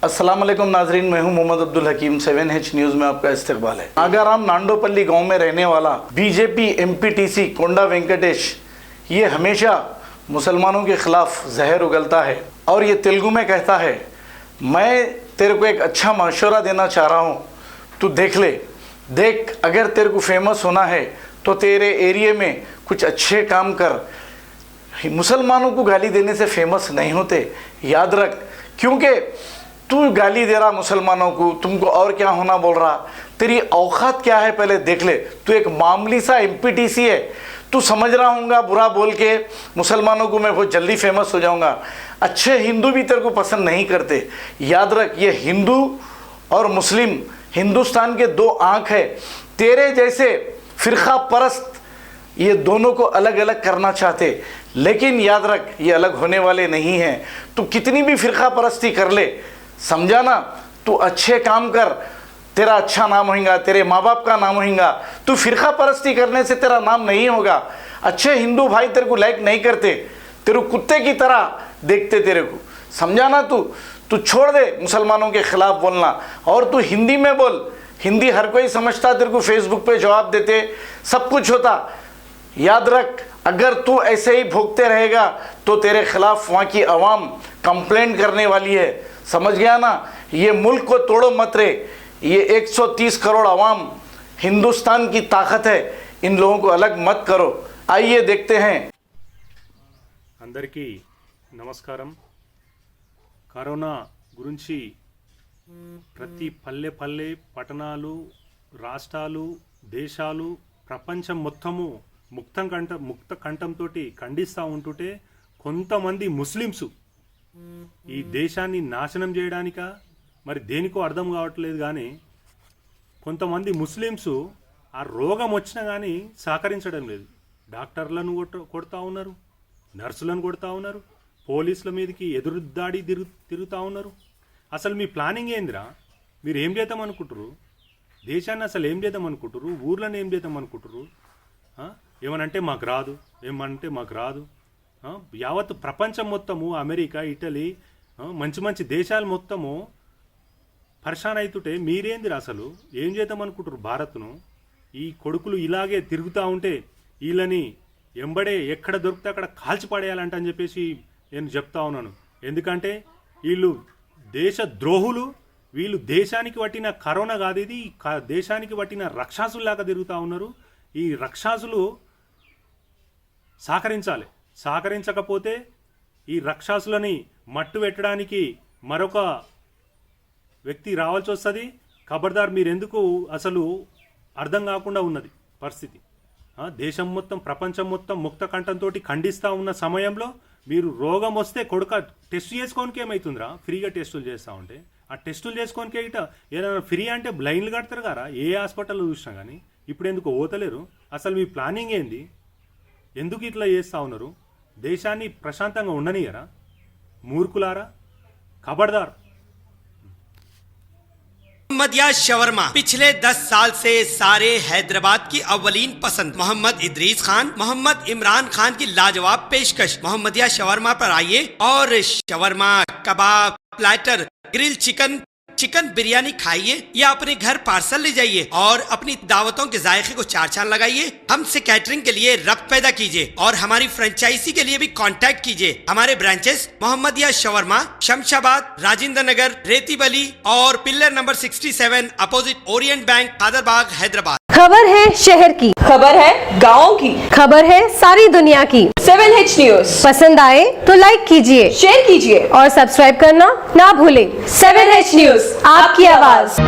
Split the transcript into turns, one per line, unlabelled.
अस्सलाम वालेकुम नाजरीन, मैं हूं मोहम्मद अब्दुल हकीम। 7H न्यूज़ में आपका इस्तकबाल है। नागाराम नांडोपल्ली गांव में रहने वाला बीजेपी एमपीटीसी कोंडा वेंकटेश ये हमेशा मुसलमानों के खिलाफ जहर उगलता है और ये तेलुगु में कहता है, मैं तेरे को एक अच्छा मशवरा देना चाह रहा हूँ, तू देख ले, देख अगर तेरे को फेमस होना है तो तेरे एरिया में कुछ अच्छे काम कर। मुसलमानों को गाली देने से फेमस नहीं होते, याद रख। क्योंकि तू गाली दे रहा मुसलमानों को, तुमको और क्या होना बोल रहा, तेरी औकात क्या है पहले देख ले। तू एक मामूली सा एमपीटीसी है, तू समझ रहा हूँगा बुरा बोल के मुसलमानों को मैं बहुत जल्दी फेमस हो जाऊँगा। अच्छे हिंदू भी तेरे को पसंद नहीं करते, याद रख। ये हिंदू और मुस्लिम हिंदुस्तान के दो आँख है। तेरे जैसे फ़िरका परस्त ये दोनों को अलग अलग करना चाहते, लेकिन याद रख ये अलग होने वाले नहीं हैं। तू कितनी भी फ़िरका परस्ती कर ले, समझा ना, तू अच्छे काम कर, तेरा अच्छा नाम होगा, तेरे माँ बाप का नाम होगा। तू फ़िरका परस्ती करने से तेरा नाम नहीं होगा। अच्छे हिंदू भाई तेरे को लाइक नहीं करते, तेरे कुत्ते की तरह देखते तेरे को, समझा ना। तू छोड़ दे मुसलमानों के ख़िलाफ़ बोलना और तू हिंदी में बोल। हिंदी हर कोई समझता, तेरे को फेसबुक पे जवाब देते, सब कुछ होता। याद रख, अगर तू ऐसे ही भोगते रहेगा तो तेरे खिलाफ वहाँ की आवाम कंप्लेंट करने वाली है, समझ गया ना। ये मुल्क को तोड़ो मत रे, ये 130 करोड़ आवाम हिंदुस्तान की ताकत है, इन लोगों को अलग मत करो। आइए देखते हैं।
అందరికీ నమస్కారం। కరోనా గురించి ప్రతి పల్లె పల్లె పట్టణాలు రాష్ట్రాలు దేశాలు ప్రపంచం మొత్తము ముక్త కంఠంతో ఖండిస్తూ ఉంటుంటే కొంతమంది ముస్లిమ్స్ ఈ దేశాన్ని నాశనం చేయడానిక మరి దేనికో అర్థం కావట్లేదు, కానీ కొంతమంది ముస్లిమ్స్ ఆ రోగం వచ్చినా కానీ సహకరించడం లేదు। డాక్టర్లను కొడతా ఉన్నారు, నర్సులను కొడతా ఉన్నారు, పోలీసుల మీదకి ఎదురు దాడి తిరుగుతూ ఉన్నారు। అసలు మీ ప్లానింగ్ ఏందిరా? మీరు ఏం చేద్దాం అనుకుంటారు? దేశాన్ని అసలు ఏం చేద్దాం అనుకుంటారు? ఊర్లను ఏం చేద్దాం అనుకుంటారు? ఏమనంటే మాకు రాదు, ఏమంటే మాకు రాదు। యావత్ ప్రపంచం మొత్తము, అమెరికా, ఇటలీ, మంచి మంచి దేశాలు మొత్తము పరిశాన్ అవుతుంటే మీరేందిరా అసలు ఏం చేద్దాం అనుకుంటారు భారత్ను? ఈ కొడుకులు ఇలాగే తిరుగుతూ ఉంటే వీళ్ళని ఎంబడే ఎక్కడ దొరికితే అక్కడ కాల్చి పడేయాలంట అని చెప్పేసి నేను చెప్తా ఉన్నాను। ఎందుకంటే వీళ్ళు దేశ ద్రోహులు, వీళ్ళు దేశానికి పట్టిన కరోనా కాదు, ఇది దేశానికి పట్టిన రక్షాసుల్లాగా తిరుగుతూ ఉన్నారు। ఈ రక్షాసులు సహకరించాలి, సహకరించకపోతే ఈ రక్షాసులని మట్టు పెట్టడానికి మరొక వ్యక్తి రావాల్సి వస్తుంది। ఖబర్దార్, మీరెందుకు అసలు అర్థం కాకుండా ఉన్నది పరిస్థితి। దేశం మొత్తం, ప్రపంచం మొత్తం ముక్త కంఠంతో ఖండిస్తూ ఉన్న సమయంలో మీరు రోగం వస్తే కొడుక టెస్ట్ చేసుకోనికే ఏమవుతుందిరా? ఫ్రీగా టెస్టులు చేస్తూ ఉంటే ఆ టెస్టులు చేసుకోనికే ఇట ఏదైనా ఫ్రీ అంటే లైన్లు కడతారు కదా ఏ హాస్పిటల్లో చూసినా కానీ। ఇప్పుడు ఎందుకు ఓతలేరు? అసలు మీ ప్లానింగ్ ఏంది? ఎందుకు ఇట్లా చేస్తూ ఉన్నారు? దేశాన్ని ప్రశాంతంగా ఉండనియరా మూర్ఖులారా? ఖబర్దార్।
मोहम्मदिया शवरमा पिछले 10 साल से सारे हैदराबाद की अव्वलीन पसंद मोहम्मद इदरीस खान, मोहम्मद इमरान खान की लाजवाब पेशकश। मोहम्मदिया शवरमा पर आइए और शवरमा, कबाब, प्लेटर, ग्रिल चिकन बिरयानी खाइए या अपने घर पार्सल ले जाइए और अपनी दावतों के जायके को चार चांद लगाइए। हमसे कैटरिंग के लिए रब्त पैदा कीजिए और हमारी फ्रेंचाइजी के लिए भी कांटेक्ट कीजिए। हमारे ब्रांचेस मोहम्मदिया शवरमा, शमशाबाद, राजेंद्र नगर, रेती बली और pillar number 67 opposite Orient bank, Kadarbagh, Hyderabad.
खबर है शहर की,
खबर है गाँव की,
खबर है सारी दुनिया की।
7H न्यूज़
पसंद आए तो लाइक कीजिए,
शेयर कीजिए
और सब्सक्राइब करना ना भूलें।
7H न्यूज़,
आपकी आवाज।